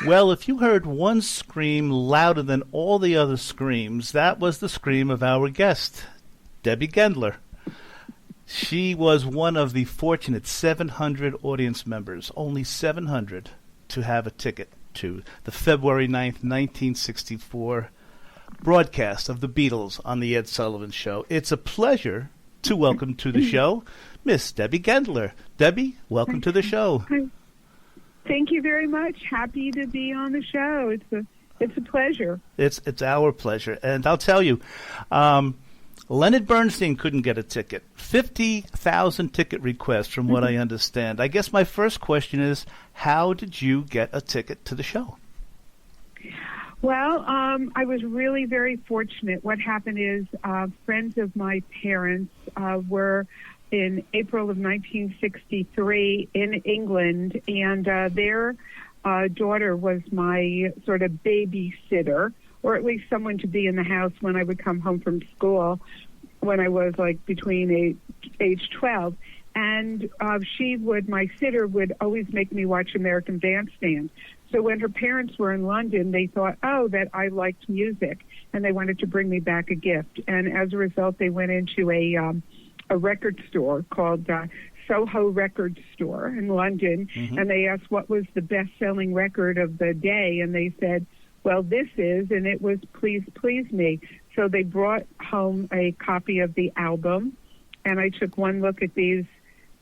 Well, if you heard one scream louder than all the other screams, that was the scream of our guest, Debbie Gendler. She was one of the fortunate 700 audience members, only 700, to have a ticket to the February 9th, 1964 broadcast of the Beatles on the Ed Sullivan Show. It's a pleasure to welcome to the show Miss Debbie Gendler. Debbie, welcome to the show. Thank you very much. Happy to be on the show. It's a pleasure. It's our pleasure. And I'll tell you, Leonard Bernstein couldn't get a ticket. 50,000 ticket requests, from what I understand. I guess my first question is, how did you get a ticket to the show? Well, I was really very fortunate. What happened is friends of my parents were in April of 1963 in England, and their daughter was my sort of babysitter, or at least someone to be in the house when I would come home from school when I was like between age 12. And my sitter would always make me watch American Bandstand. So when her parents were in London, they thought, that I liked music, and they wanted to bring me back a gift. And as a result, they went into a record store called Soho Record Store in London, and they asked what was the best-selling record of the day, and they said, well, this is, and it was Please Please Me. So they brought home a copy of the album, and I took one look at these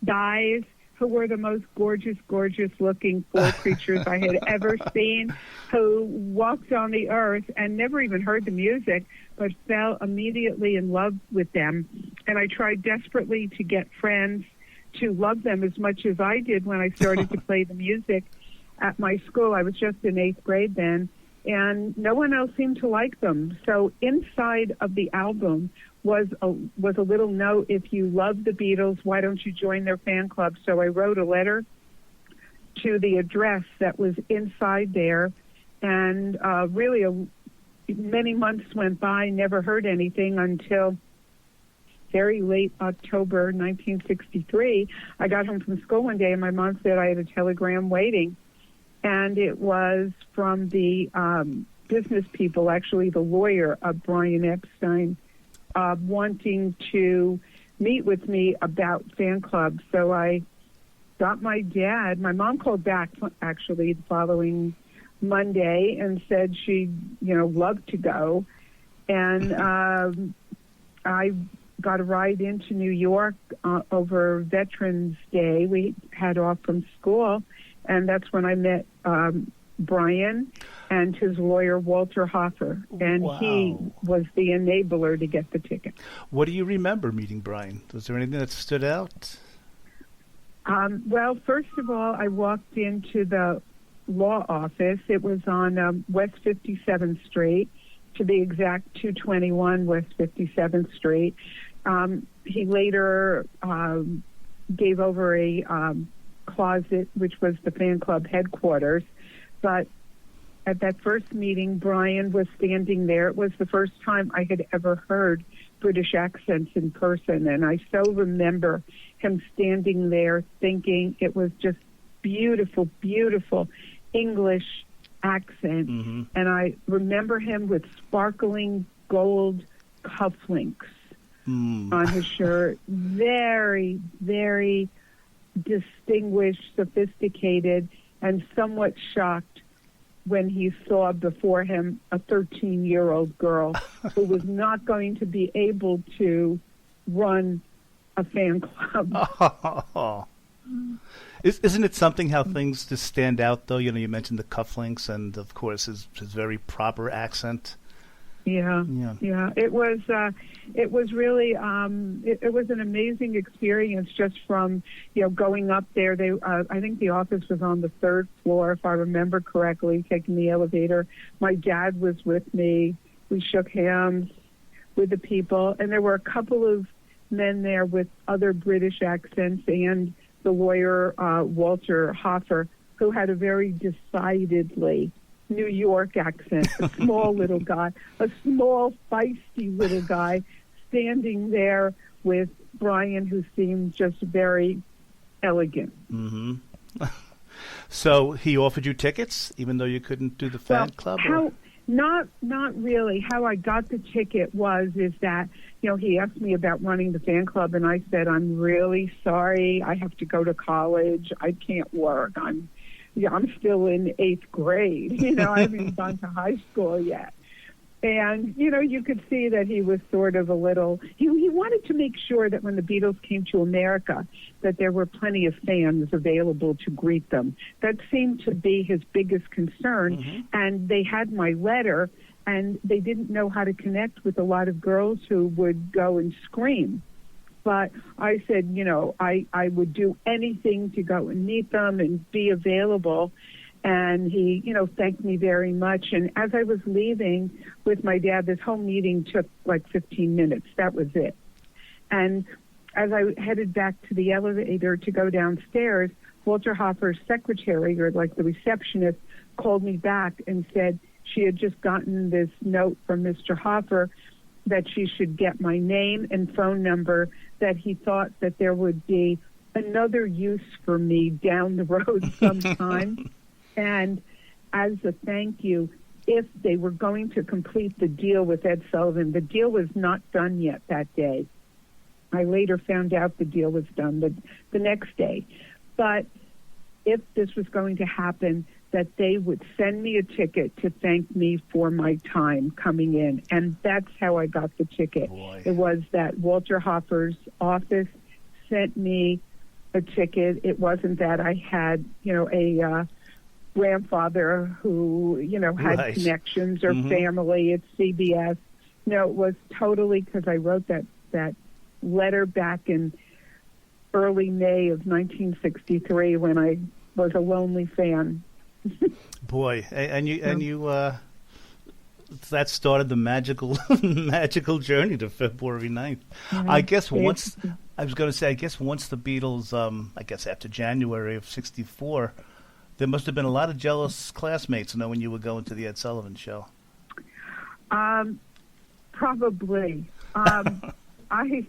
guys who were the most gorgeous, gorgeous-looking four creatures I had ever seen, who walked on the earth and never even heard the music, but fell immediately in love with them. And I tried desperately to get friends to love them as much as I did when I started to play the music at my school. I was just in 8th grade then, and no one else seemed to like them. So inside of the album was a little note: if you love the Beatles, why don't you join their fan club? So I wrote a letter to the address that was inside there, and many months went by, never heard anything until very late October 1963. I got home from school one day, and my mom said I had a telegram waiting, and it was from the business people, actually the lawyer of Brian Epstein, wanting to meet with me about fan clubs. So I got my dad. My mom called back, actually, the following Monday and said she'd, love to go. And I got a ride into New York over Veterans Day. We had off from school, and that's when I met Brian and his lawyer, Walter Hoffer, and he was the enabler to get the ticket. What do you remember meeting Brian? Was there anything that stood out? Well, first of all, I walked into the law office. It was on West 57th Street, to be exact, 221 West 57th Street. He later gave over a closet, which was the fan club headquarters. But at that first meeting, Brian was standing there. It was the first time I had ever heard British accents in person, and I so remember him standing there thinking it was just beautiful, beautiful English accent. And I remember him with sparkling gold cufflinks on his shirt. Very, very distinguished, sophisticated, and somewhat shocked when he saw before him a 13-year-old girl who was not going to be able to run a fan club. Isn't it something how things just stand out, though? You mentioned the cufflinks and, of course, his very proper accent. Yeah. It was really it was an amazing experience just from going up there. I think the office was on the 3rd floor, if I remember correctly. Taking the elevator, my dad was with me. We shook hands with the people, and there were a couple of men there with other British accents, and the lawyer Walter Hoffer, who had a very decidedly New York accent, a small little guy, a small, feisty little guy, standing there with Brian, who seemed just very elegant. So he offered you tickets, even though you couldn't do the fan club? Not really. How I got the ticket is that, he asked me about running the fan club, and I said, I'm really sorry. I have to go to college. I can't work. I'm still in 8th grade. I haven't even gone to high school yet. And, you could see that he was sort of a little, he wanted to make sure that when the Beatles came to America, that there were plenty of fans available to greet them. That seemed to be his biggest concern. Mm-hmm. And they had my letter, and they didn't know how to connect with a lot of girls who would go and scream. But I said, I would do anything to go and meet them and be available. And he, thanked me very much. And as I was leaving with my dad, this whole meeting took like 15 minutes. That was it. And as I headed back to the elevator to go downstairs, Walter Hoffer's secretary, or like the receptionist, called me back and said she had just gotten this note from Mr. Hoffer that she should get my name and phone number, that he thought that there would be another use for me down the road sometime. And as a thank you, if they were going to complete the deal with Ed Sullivan, the deal was not done yet that day. I later found out the deal was done the next day. But if this was going to happen, that they would send me a ticket to thank me for my time coming in. And that's how I got the ticket. Boy. It was that Walter Hoffer's office sent me a ticket. It wasn't that I had, a grandfather who, had right. connections or mm-hmm. family at CBS. No, it was totally because I wrote that letter back in early May of 1963 when I was a lonely fan. Boy, and you that started the magical magical journey to February 9th. Mm-hmm. I guess once the Beatles, after January of 64, there must have been a lot of jealous classmates knowing you were going to the Ed Sullivan Show. Probably. I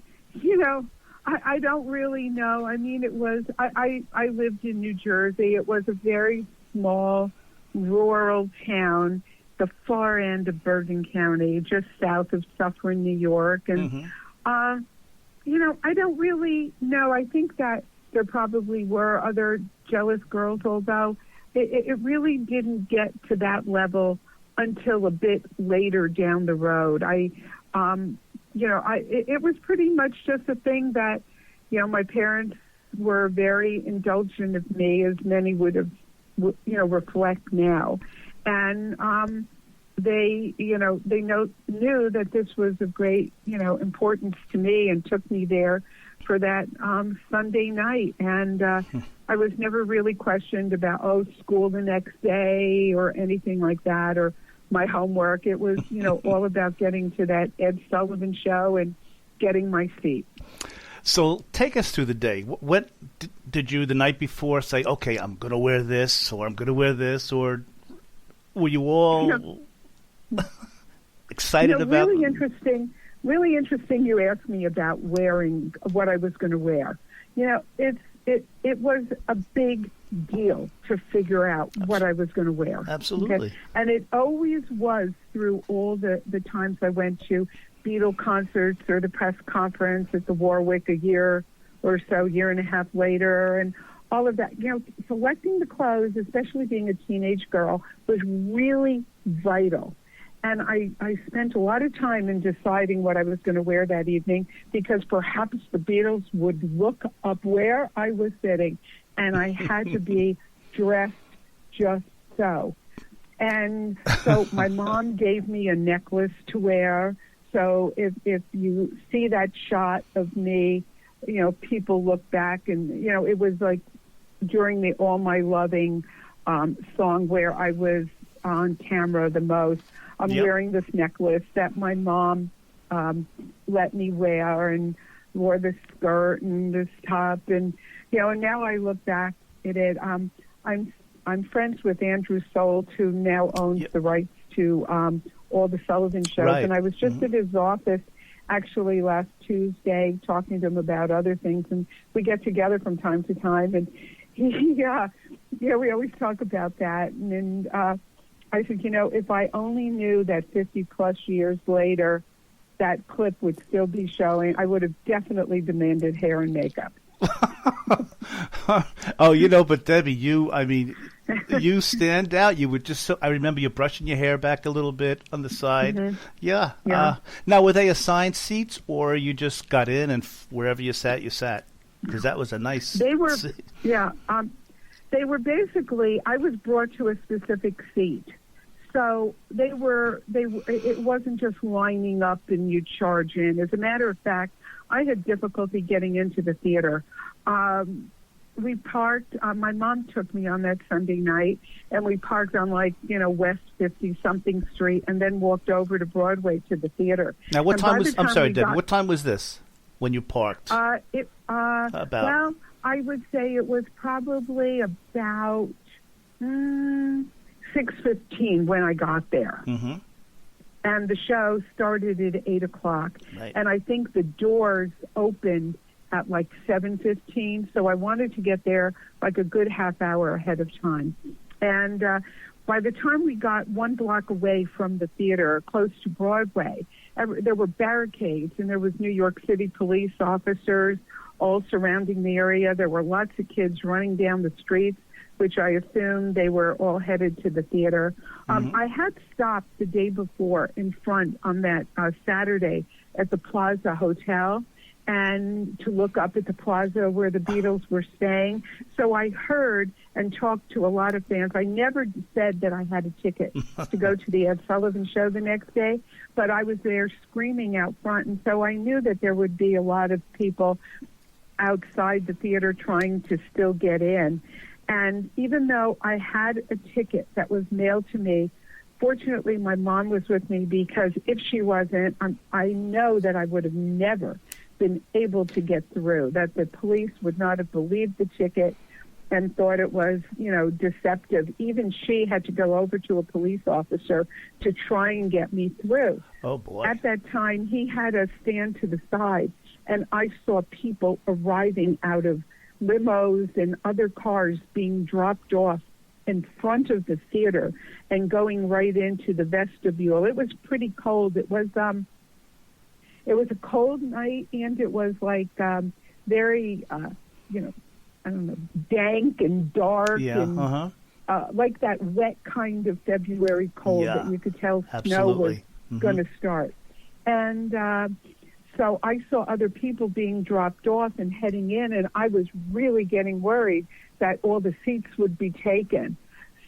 don't really know. I mean, it was, I lived in New Jersey. It was a very small, rural town, the far end of Bergen County, just south of Suffern, New York. And, mm-hmm. I don't really know. I think that there probably were other jealous girls, although it really didn't get to that level until a bit later down the road. It was pretty much just a thing that, my parents were very indulgent of me, as many would have, reflect now. And they knew that this was of great, importance to me, and took me there for that Sunday night. And I was never really questioned about, school the next day or anything like that, or my homework. It was, all about getting to that Ed Sullivan Show and getting my seat. So take us through the day. What did you the night before say, okay, I'm going to wear this, or I'm going to wear this, or were you all excited about? Really interesting you asked me about wearing what I was going to wear. It was a big deal to figure out what I was going to wear. Absolutely. Okay? And it always was through all the times I went to Beatle concerts or the press conference at the Warwick a year and a half later, and all of that. Selecting the clothes, especially being a teenage girl, was really vital. And I spent a lot of time in deciding what I was going to wear that evening, because perhaps the Beatles would look up where I was sitting, and I had to be dressed just so. And so my mom gave me a necklace to wear. So if you see that shot of me, people look back, and, it was like during the All My Loving song where I was on camera the most. I'm wearing this necklace that my mom let me wear, and wore this skirt and this top, and and now I look back at it. I'm friends with Andrew Solt, who now owns the rights to all the Sullivan shows, right. And I was just at his office actually last Tuesday talking to him about other things, and we get together from time to time, and Yeah, we always talk about that. And I said, if I only knew that 50-plus years later that clip would still be showing, I would have definitely demanded hair and makeup. Oh, but Debbie, you stand out. You would just, I remember you brushing your hair back a little bit on the side. Mm-hmm. Yeah. Yeah. Now, were they assigned seats, or you just got in and wherever you sat, you sat? Because that was a nice They were, seat. yeah. They were basically, I was brought to a specific seat. So it wasn't just lining up and you charge in. As a matter of fact, I had difficulty getting into the theater. We parked, my mom took me on that Sunday night, and we parked on West 50-something Street, and then walked over to Broadway to the theater. Now, I'm sorry, Debbie, what time was this when you parked? Well, I would say it was probably about 6:15 when I got there. Mm-hmm. And the show started at 8 o'clock. Right. And I think the doors opened at 7:15, so I wanted to get there a good half hour ahead of time. And by the time we got 1 block away from the theater, close to Broadway, there were barricades, and there was New York City police officers all surrounding the area. There were lots of kids running down the streets, which I assumed they were all headed to the theater. I had stopped the day before in front on that Saturday at the Plaza Hotel, and to look up at the plaza where the Beatles were staying. So I heard and talked to a lot of fans. I never said that I had a ticket to go to the Ed Sullivan Show the next day, but I was there screaming out front, and so I knew that there would be a lot of people outside the theater trying to still get in. And even though I had a ticket that was mailed to me, fortunately my mom was with me, because if she wasn't, I know that I would have never been able to get through, that the police would not have believed the ticket and thought it was, deceptive. Even she had to go over to a police officer to try and get me through. Oh, boy. At that time, he had us stand to the side, and I saw people arriving out of limos and other cars being dropped off in front of the theater and going right into the vestibule. It was pretty cold. It was a cold night, and it was very, I don't know, dank and dark, and like that wet kind of February cold that you could tell snow was going to start. And so I saw other people being dropped off and heading in, and I was really getting worried that all the seats would be taken.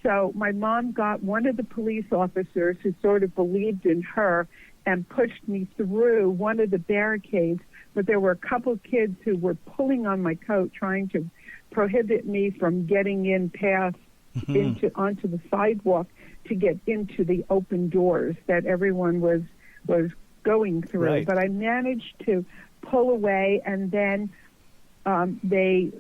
So my mom got one of the police officers who sort of believed in her and pushed me through one of the barricades, but there were a couple kids who were pulling on my coat, trying to prohibit me from getting in past onto the sidewalk to get into the open doors that everyone was going through. Right. But I managed to pull away, and then they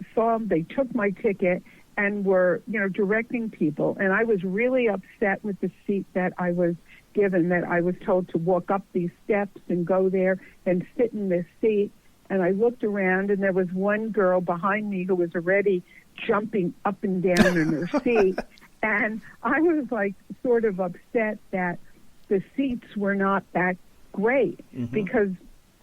took my ticket and were, directing people. And I was really upset with the seat that I was given, that I was told to walk up these steps and go there and sit in this seat. And I looked around, and there was one girl behind me who was already jumping up and down in her seat. And I was sort of upset that the seats were not that great, because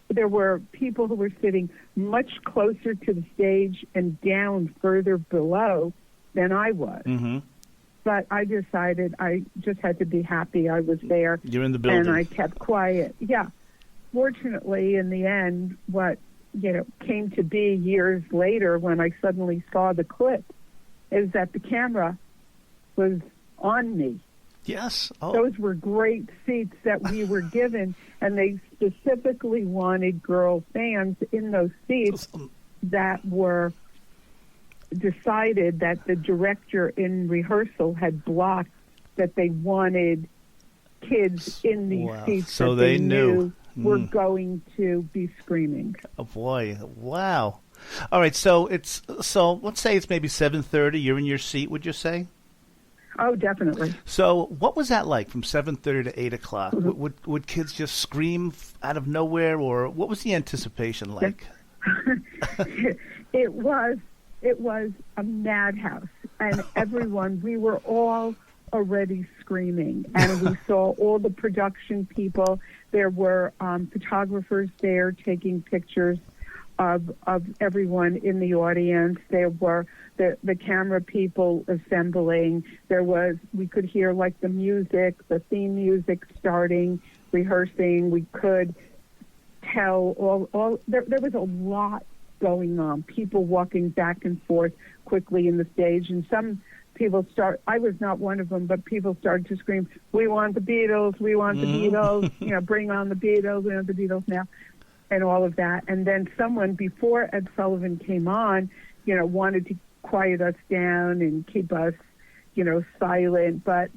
there were people who were sitting much closer to the stage and down further below than I was. But I decided I just had to be happy I was there. You're in the building. And I kept quiet. Yeah. Fortunately, in the end, what came to be years later, when I suddenly saw the clip, is that the camera was on me. Yes. Oh. Those were great seats that we were given, and they specifically wanted girl fans in those seats that were decided that the director in rehearsal had blocked, that they wanted kids in these seats so that they knew were going to be screaming. Oh, boy. Wow. All right, so let's say it's maybe 7:30. You're in your seat, would you say? Oh, definitely. So what was that like from 7:30 to 8 o'clock? Would kids just scream out of nowhere, or what was the anticipation like? It it was a madhouse, and everyone, we were all already screaming, and we saw all the production people. There were photographers there taking pictures of everyone in the audience. There were the camera people assembling. We could hear like the music, the theme music starting, rehearsing. We could tell there was a lot going on. People walking back and forth quickly in the stage, and some people I was not one of them, but people started to scream, "We want the Beatles, we want the Beatles, bring on the Beatles, we want the Beatles now," and all of that. And then someone before Ed Sullivan came on, wanted to quiet us down and keep us, silent, but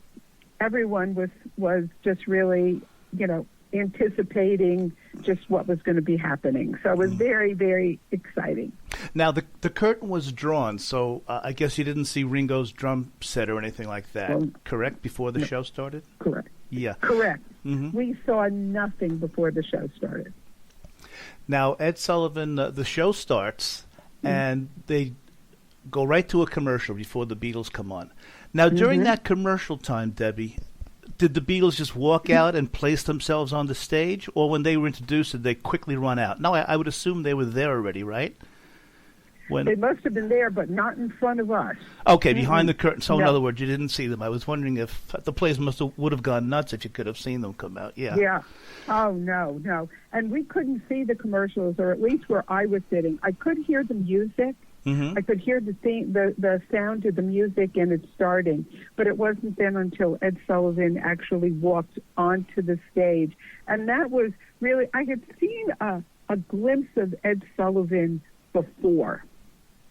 everyone was just really, anticipating just what was going to be happening. So it was very, very exciting. Now, the curtain was drawn, so I guess you didn't see Ringo's drum set or anything like that, correct, before the show started? Correct. Yeah. Correct. Mm-hmm. We saw nothing before the show started. Now, Ed Sullivan, the show starts, and they go right to a commercial before the Beatles come on. Now, during that commercial time, Debbie, did the Beatles just walk out and place themselves on the stage, or when they were introduced, did they quickly run out? No, I would assume they were there already, right? They must have been there, but not in front of us. Okay, behind the curtain. So, in other words, you didn't see them. I was wondering if the place would have gone nuts if you could have seen them come out. Yeah. Yeah. Oh, no. And we couldn't see the commercials, or at least where I was sitting. I could hear the music. I could hear the sound of the music and it starting, but it wasn't then until Ed Sullivan actually walked onto the stage. And that was really, I had seen a glimpse of Ed Sullivan before,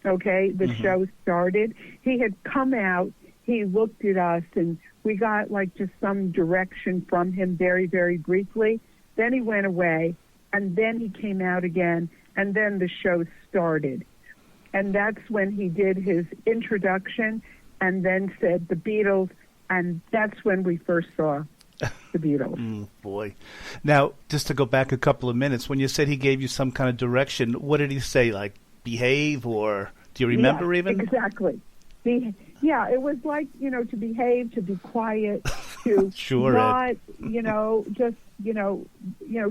the show started. He had come out, he looked at us, and we got like just some direction from him very, very briefly. Then he went away, and then he came out again, and then the show started. And that's when he did his introduction and then said the Beatles, and that's when we first saw the Beatles. Boy. Now, just to go back a couple of minutes, when you said he gave you some kind of direction, what did he say, like behave, or do you remember even? Exactly. Yeah, it was like, to behave, to be quiet, to sure, not,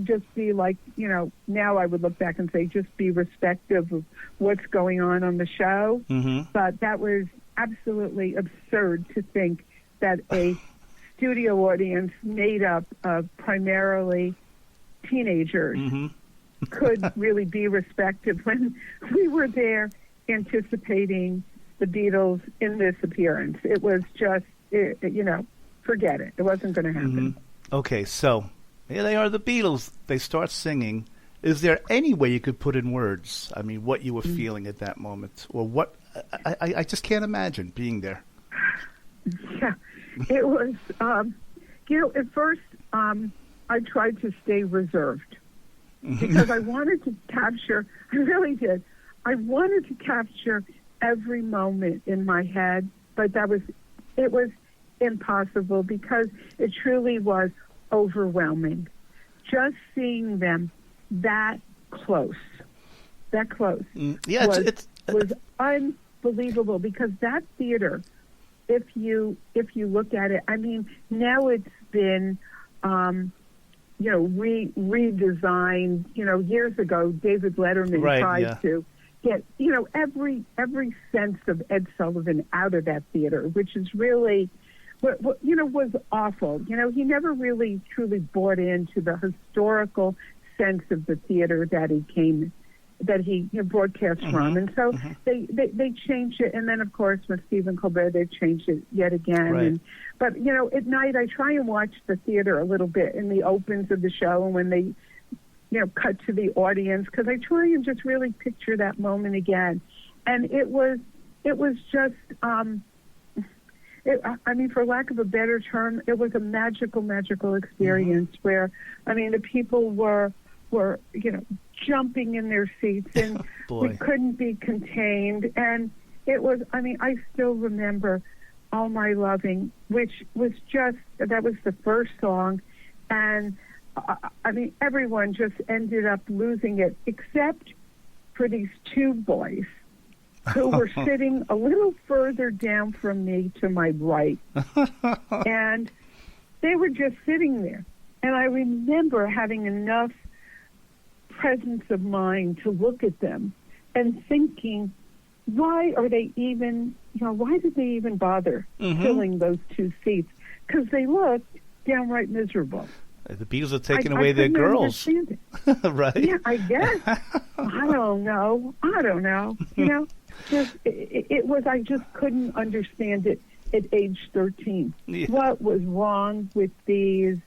just be like, now I would look back and say just be respectful of what's going on the show. But that was absolutely absurd to think that a studio audience made up of primarily teenagers could really be respected when we were there anticipating the Beatles in this appearance. It was just, forget it. It wasn't going to happen. Okay, so here they are, the Beatles. They start singing. Is there any way you could put in words, I mean, what you were feeling at that moment? Or what? I just can't imagine being there. Yeah, it was, at first I tried to stay reserved because I wanted to capture, I really did, I wanted to capture every moment in my head, but it was impossible because it truly was overwhelming. Just seeing them that close was unbelievable, because that theater, if you look at it, I mean, now it's been redesigned. Years ago David Letterman tried to get every sense of Ed Sullivan out of that theater, which is really was awful. He never really truly bought into the historical sense of the theater that he broadcast from, and so they changed it. And then, of course, with Stephen Colbert, they changed it yet again. Right. But at night I try and watch the theater a little bit in the opens of the show, and when they cut to the audience, because I try and just really picture that moment again. And it was just, for lack of a better term, it was a magical experience where, the people were jumping in their seats, and we couldn't be contained. And it was, I still remember All My Loving, which was that was the first song. And everyone just ended up losing it, except for these two boys who were sitting a little further down from me to my right. And they were just sitting there. And I remember having enough presence of mind to look at them and thinking, why are they even, why did they even bother filling those two seats? Because they looked downright miserable. The Beatles are taking away their girls. Right? Yeah, I guess. I don't know. It was, I just couldn't understand it at age 13. Yeah. What was wrong with these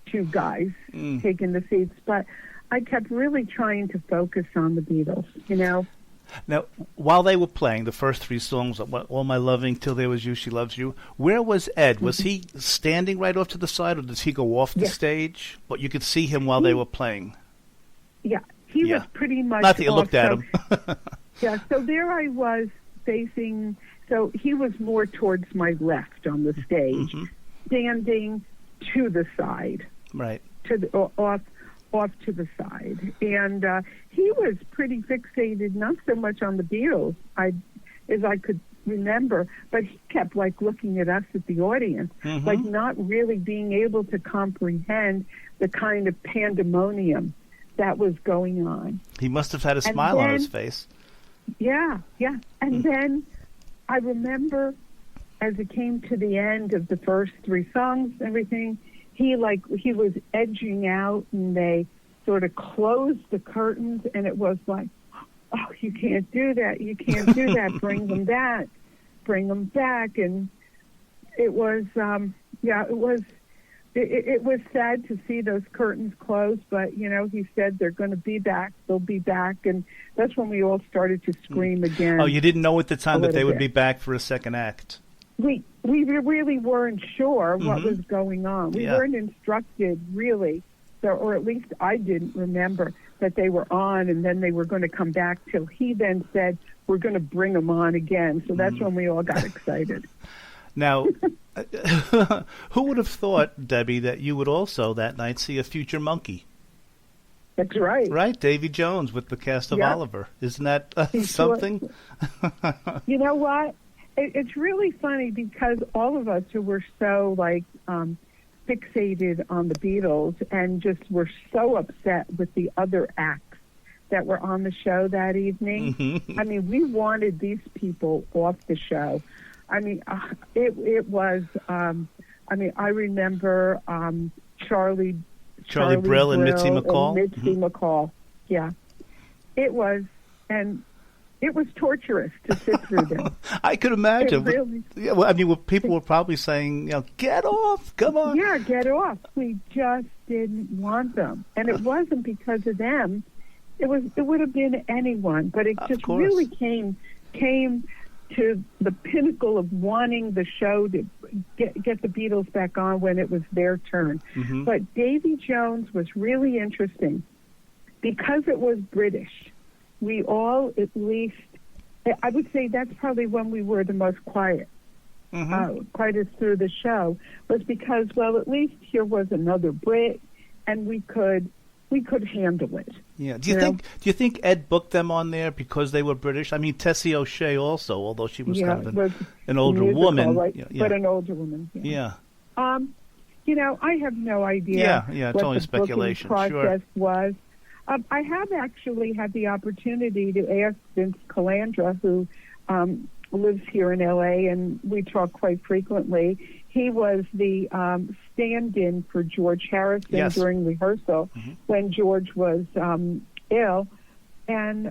two guys taking the seats? But I kept really trying to focus on the Beatles, Now, while they were playing the first three songs, All My Loving, Till There Was You, She Loves You, where was Ed? Was he standing right off to the side, or did he go off the stage? But you could see him while they were playing. Yeah, he was pretty much Not that you looked at him. Yeah, so there I was facing, so he was more towards my left on the stage, standing to the side. Right. Off to the side. And he was pretty fixated, not so much on the Beatles as I could remember, but he kept looking at us at the audience, not really being able to comprehend the kind of pandemonium that was going on. He must have had a smile on his face. Yeah. And then I remember as it came to the end of the first three songs and everything, he was edging out, and they sort of closed the curtains, and it was like, oh, you can't do that, bring them back, and it was, it was sad to see those curtains close, but, he said they'll be back, and that's when we all started to scream again. Oh, you didn't know at the time that they would be back for a second act? We really weren't sure what was going on. We weren't instructed, really, or at least I didn't remember that they were on and then they were going to come back till he then said, we're going to bring them on again. So that's when we all got excited. Now, who would have thought, Debbie, that you would also that night see a future Monkey? That's right. Right, Davey Jones with the cast of Oliver. Isn't that something? You know what? It's really funny because all of us who were so fixated on the Beatles and just were so upset with the other acts that were on the show that evening. I mean, we wanted these people off the show. I mean, it was. I remember Charlie Brill and Mitzi McCall. Yeah, it was, and it was torturous to sit through them. I could imagine. Really, people were probably saying, get off, come on. Yeah, get off. We just didn't want them, and it wasn't because of them. It would have been anyone, but it just really came to the pinnacle of wanting the show to get the Beatles back on when it was their turn. But Davey Jones was really interesting because it was British. We all, at least, I would say that's probably when we were the most quiet, quietest through the show, was because, well, at least here was another Brit, and we could handle it. Yeah. Do you think Ed booked them on there because they were British? I mean, Tessie O'Shea also, although she was kind of an older woman, right? But an older woman. Yeah. I have no idea. Yeah. It's what only the speculation. Process was. I have actually had the opportunity to ask Vince Calandra, who lives here in L.A., and we talk quite frequently. He was the stand-in for George Harrison during rehearsal when George was ill. And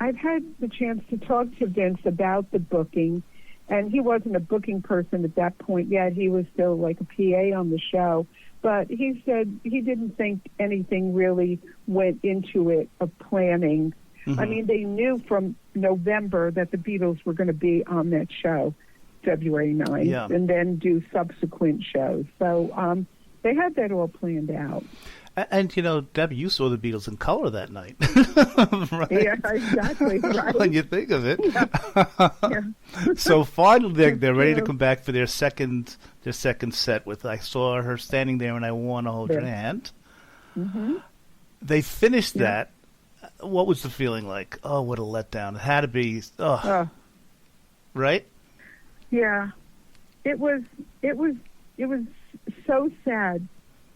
I've had the chance to talk to Vince about the booking, and he wasn't a booking person at that point yet. He was still like a PA on the show. But he said he didn't think anything really went into it of planning. I mean, they knew from November that the Beatles were going to be on that show, February 9th, and then do subsequent shows. So they had that all planned out. And, Debbie, you saw the Beatles in color that night. Right? Yeah, exactly. Right. When you think of it. Yeah. So finally they're ready to come back for their second set with I Saw Her Standing There and I Want to Hold Your Hand. They finished that, What was the feeling like? Oh, what a letdown! It had to be. Oh, right? Yeah, it was. It was so sad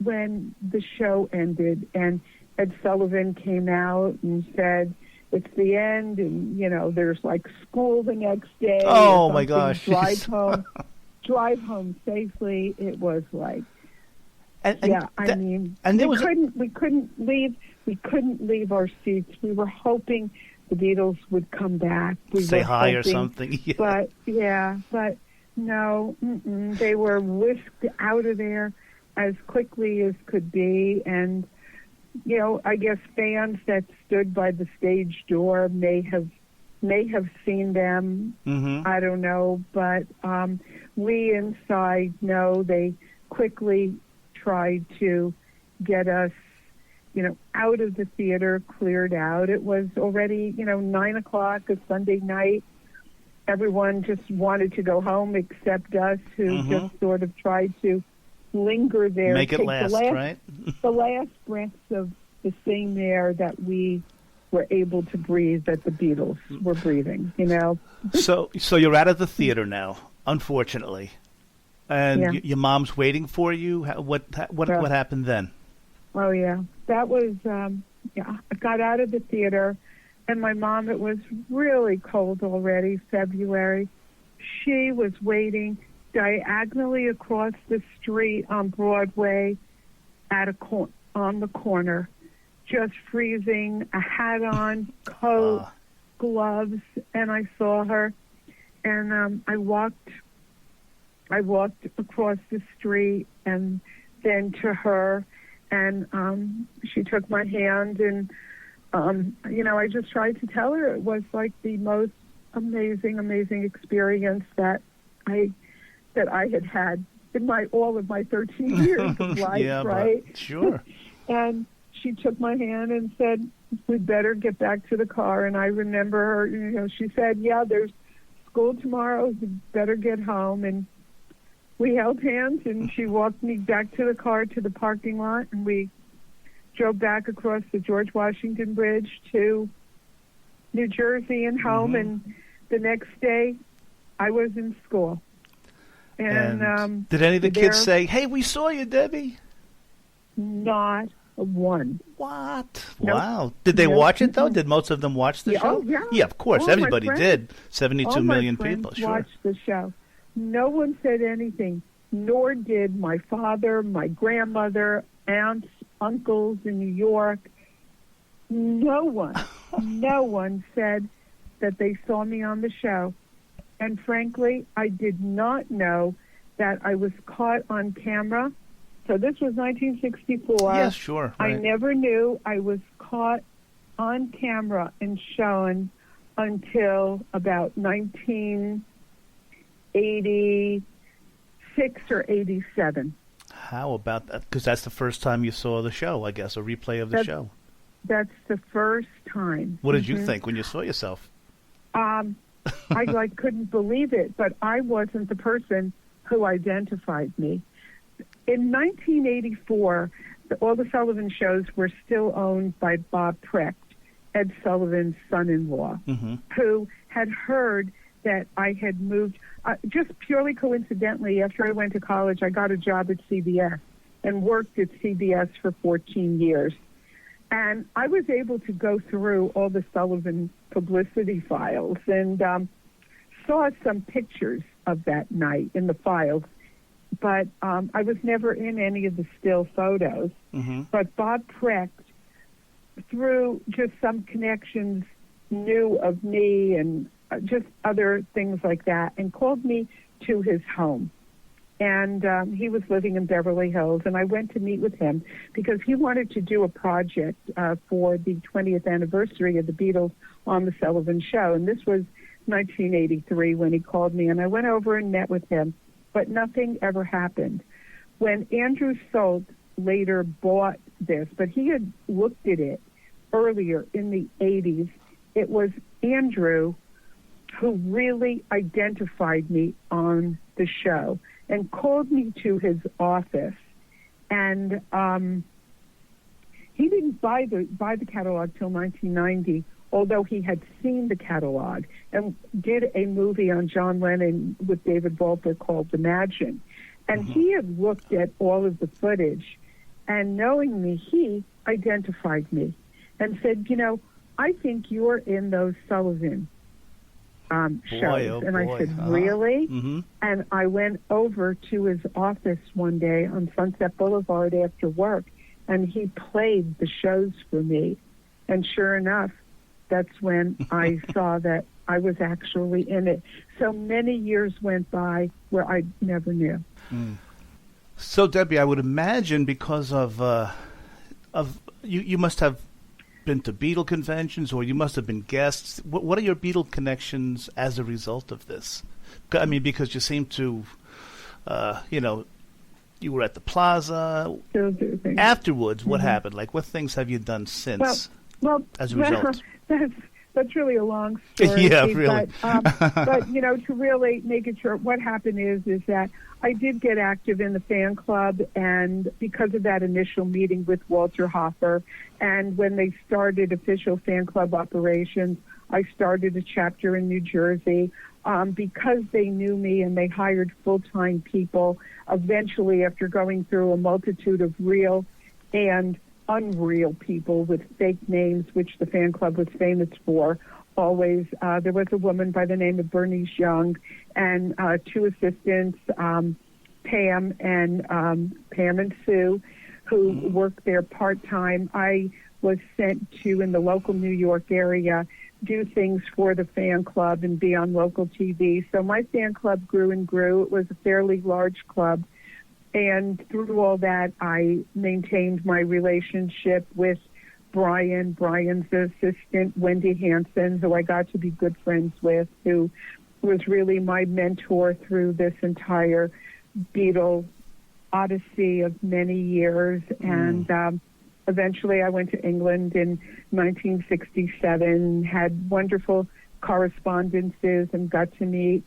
when the show ended and Ed Sullivan came out and said it's the end, and there's like school the next day. Oh my gosh! Drive home safely. It was like, we couldn't leave our seats. We were hoping the Beatles would come back. We say were hi hoping, or something. Yeah. but no, they were whisked out of there as quickly as could be, and I guess fans that stood by the stage door may have seen them. Mm-hmm. I don't know, but we inside know they quickly tried to get us, out of the theater, cleared out. It was already, 9:00 a Sunday night. Everyone just wanted to go home except us, who just sort of tried to linger there. Make it last, right? The last breaths of the same air that we were able to breathe, that the Beatles were breathing, So you're out of the theater now, unfortunately, and your mom's waiting for you. What happened then? Oh yeah, that was I got out of the theater, and my mom. It was really cold already, February. She was waiting diagonally across the street on Broadway, on the corner, just freezing, a hat on, coat, gloves, and I saw her, and I walked across the street and then to her, and she took my hand, and I just tried to tell her it was like the most amazing experience that I had in all of my 13 years of life, yeah, right? Sure. And she took my hand and said, "We'd better get back to the car." And I remember her, she said, "Yeah, there's school tomorrow. You better get home." And we held hands, and she walked me back to the car, to the parking lot, and we drove back across the George Washington Bridge to New Jersey and home. And the next day, I was in school. And did any of the kids say, "Hey, we saw you, Debbie"? Not one. What? Nope. Wow. Did they watch it, though? Did most of them watch the show? Oh, yeah. Yeah, of course. Everybody did. 72 million people. Sure. Watched the show. No one said anything, nor did my father, my grandmother, aunts, uncles in New York. No one said that they saw me on the show. And frankly, I did not know that I was caught on camera. So this was 1964. Yes, sure. Right. I never knew I was caught on camera and shown until about 1986 or 87. How about that? Because that's the first time you saw the show, I guess, a replay of the show. That's the first time. What did you think when you saw yourself? I couldn't believe it, but I wasn't the person who identified me. In 1984, all the Sullivan shows were still owned by Bob Precht, Ed Sullivan's son-in-law, who had heard that I had moved. Just purely coincidentally, after I went to college, I got a job at CBS and worked at CBS for 14 years. And I was able to go through all the Sullivan publicity files and saw some pictures of that night in the files. But I was never in any of the still photos. But Bob Precht, through just some connections, knew of me and just other things like that, and called me to his home. And he was living in Beverly Hills, and I went to meet with him because he wanted to do a project for the 20th anniversary of the Beatles on the Sullivan Show. And this was 1983 when he called me, and I went over and met with him. But nothing ever happened. When Andrew Solt later bought this, but he had looked at it earlier in the 80s, it was Andrew who really identified me on the show and called me to his office. And he didn't buy the catalog till 1990, although he had seen the catalog and did a movie on John Lennon with David Walter called Imagine. And he had looked at all of the footage, and knowing me, he identified me and said, I think you're in those Sullivan shows. And I said, really? And I went over to his office one day on Sunset Boulevard after work, and he played the shows for me. And sure enough, that's when I saw that I was actually in it. So many years went by where I never knew. So, Debbie, I would imagine because of you must have been to Beatle conventions, or you must have been guests. What are your Beatle connections as a result of this? I mean, because you seem to, you were at the Plaza. Afterwards, what happened? Like, what things have you done since? Well, as a result, that's really a long story. Yeah, really. But to really make it short, what happened is that I did get active in the fan club, and because of that initial meeting with Walter Hoffer, and when they started official fan club operations, I started a chapter in New Jersey. Because they knew me and they hired full-time people, eventually after going through a multitude of real and unreal people with fake names, which the fan club was famous for, always, there was a woman by the name of Bernice Young and two assistants, Pam and Sue, who worked there part-time. I was sent to, in the local New York area, do things for the fan club and be on local TV. So my fan club grew and grew. It was a fairly large club. And through all that, I maintained my relationship with Brian's assistant, Wendy Hansen, who I got to be good friends with, who was really my mentor through this entire Beatle odyssey of many years. And eventually I went to England in 1967, had wonderful correspondences, and got to meet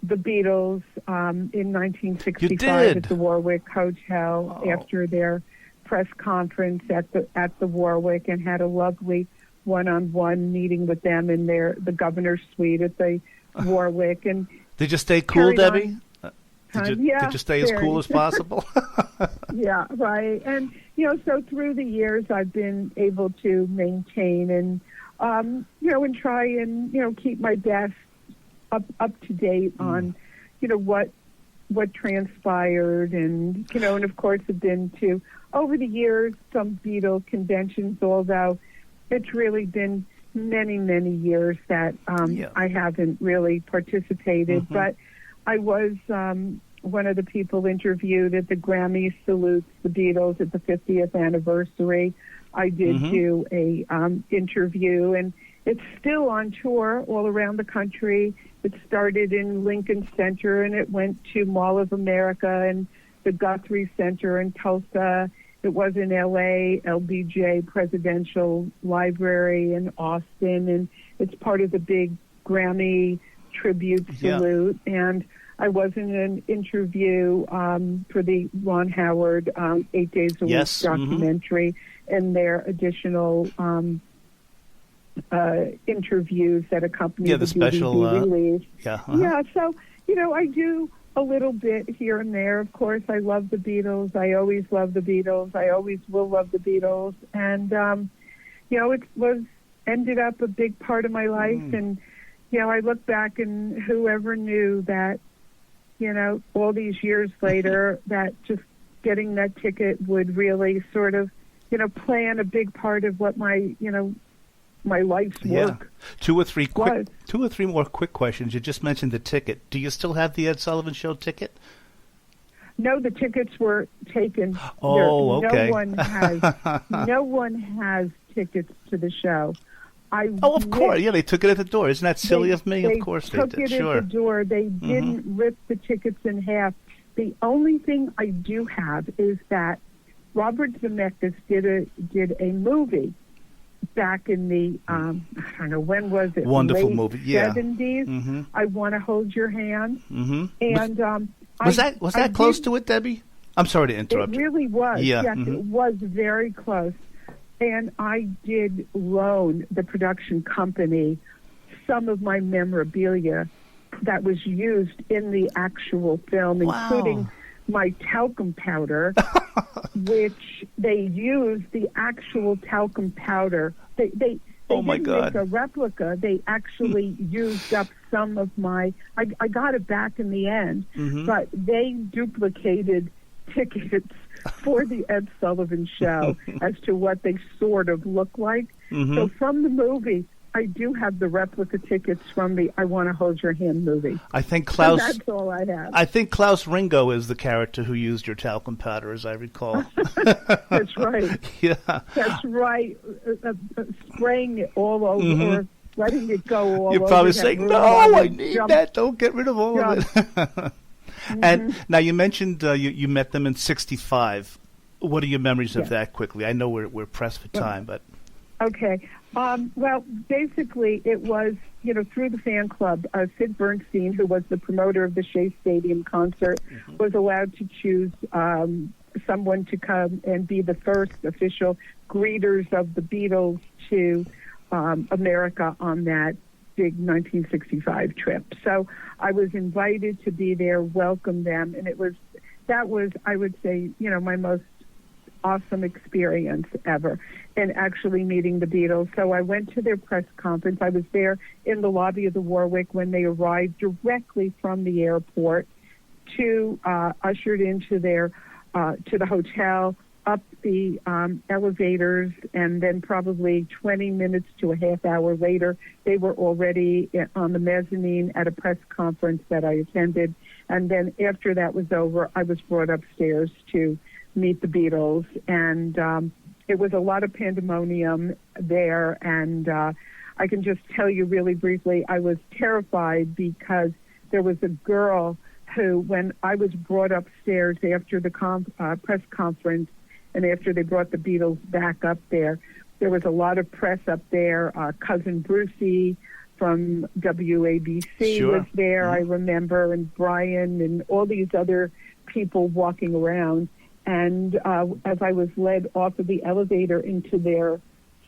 the Beatles in 1965 at the Warwick Hotel after their press conference at the Warwick, and had a lovely one-on-one meeting with them in the governor's suite at the Warwick. And did you stay cool, Debbie? Did you stay as cool as possible? Yeah, right. And so through the years, I've been able to maintain and and try and keep my best up to date on what transpired, and and of course have been to, over the years, some Beatle conventions, although it's really been many years that I haven't really participated. But I was one of the people interviewed at the Grammy salutes the Beatles at the 50th anniversary. I did do a interview, and it's still on tour all around the country. It started in Lincoln Center, and it went to Mall of America and the Guthrie Center in Tulsa. It was in L.A., LBJ Presidential Library in Austin, and it's part of the big Grammy tribute salute. And I was in an interview for the Ron Howard 8 Days a Week documentary, and their additional interviews that accompany the special DVD release. So, I do a little bit here and there. Of course, I love the Beatles. I always love the Beatles. I always will love the Beatles. And, it ended up a big part of my life. And, I look back, and whoever knew that, all these years later, that just getting that ticket would really sort of, plan a big part of what my life's work. Two or three more quick questions. You just mentioned the ticket. Do you still have the Ed Sullivan Show ticket? No, the tickets were taken. Okay. No one has tickets to the show. Of course. Yeah, they took it at the door. Isn't that silly of me? Of course they did. They took it at the door. They didn't rip the tickets in half. The only thing I do have is that Robert Zemeckis did a movie back in the, I don't know, when was it? Wonderful late movie, yeah. 70s. I Want to Hold Your Hand. And was that close to it, Debbie? I'm sorry to interrupt. It really was. Yeah. Yes, it was very close. And I did loan the production company some of my memorabilia that was used in the actual film, including my talcum powder, which they used the actual talcum powder. They didn't make a replica. They actually used up some of my... I got it back in the end, but they duplicated tickets for the Ed Sullivan Show as to what they sort of look like. So from the movie, I do have the replica tickets from the I Want to Hold Your Hand movie. I think Klaus... So that's all I have. I think Klaus Ringo is the character who used your talcum powder, as I recall. That's right. Yeah. That's right. Spraying it all over or letting it go all over. You're probably saying, no, I need that. Don't get rid of all of it. And now you mentioned you met them in '65. What are your memories of that quickly? I know we're pressed for time, but... Okay. Well, basically, it was, through the fan club, Sid Bernstein, who was the promoter of the Shea Stadium concert, was allowed to choose someone to come and be the first official greeters of the Beatles to America on that big 1965 trip. So I was invited to be there, welcome them, and that was, I would say, my most awesome experience ever in actually meeting the Beatles. So I went to their press conference. I was there in the lobby of the Warwick when they arrived directly from the airport ushered into their to the hotel, up the elevators, and then probably 20 minutes to a half hour later, they were already on the mezzanine at a press conference that I attended. And then after that was over, I was brought upstairs to meet the Beatles, and it was a lot of pandemonium there, and I can just tell you really briefly, I was terrified because there was a girl who, when I was brought upstairs after the press conference and after they brought the Beatles back up there was a lot of press up there. Cousin Brucey from WABC was there, I remember, and Brian and all these other people walking around. And as I was led off of the elevator into their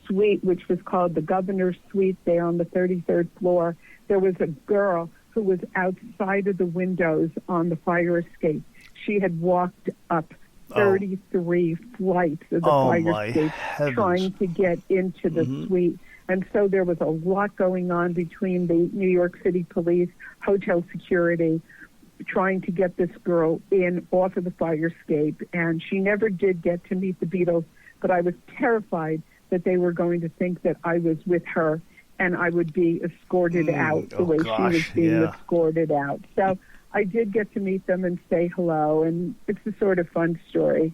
suite, which was called the Governor's Suite there on the 33rd floor, there was a girl who was outside of the windows on the fire escape. She had walked up 33 flights of the fire escape trying to get into the suite. And so there was a lot going on between the New York City police, hotel security, trying to get this girl in off of the fire escape, and she never did get to meet the Beatles, but I was terrified that they were going to think that I was with her and I would be escorted out the way she was being escorted out. So I did get to meet them and say hello, and it's a sort of fun story.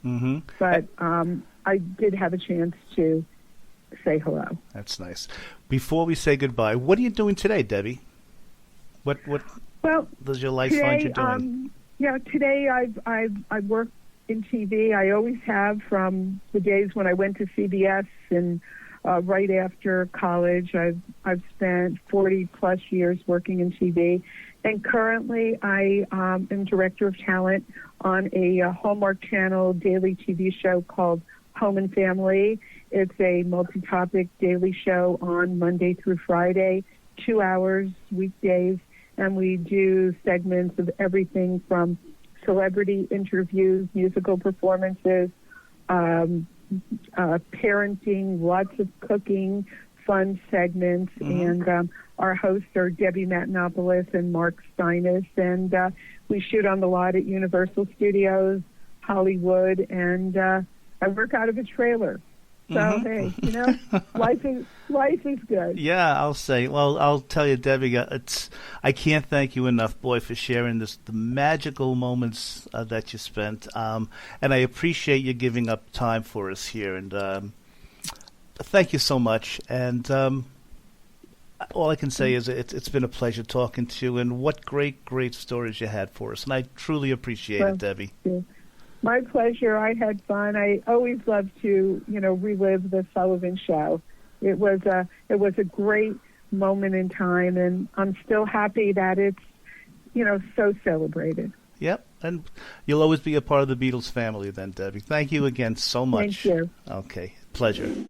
But I did have a chance to say hello. That's nice. Before we say goodbye, what are you doing today, Debbie? What does your life find you doing? Today I work in TV. I always have from the days when I went to CBS and right after college. I've spent 40 plus years working in TV, and currently I am director of talent on a Hallmark Channel daily TV show called Home and Family. It's a multi-topic daily show on Monday through Friday, 2 hours weekdays. And we do segments of everything from celebrity interviews, musical performances, parenting, lots of cooking, fun segments. And our hosts are Debbie Matenopoulos and Mark Steinis. And we shoot on the lot at Universal Studios, Hollywood, and I work out of a trailer. So, hey, life is good. Yeah, I'll tell you, Debbie, I can't thank you enough, boy, for sharing the magical moments that you spent. And I appreciate you giving up time for us here. And thank you so much. And all I can say is it's been a pleasure talking to you, and what great, great stories you had for us. And I truly appreciate it, Debbie. Yeah. My pleasure. I had fun. I always love to, relive the Sullivan Show. It was a great moment in time, and I'm still happy that it's, so celebrated. Yep, and you'll always be a part of the Beatles family then, Debbie. Thank you again so much. Thank you. Okay, pleasure.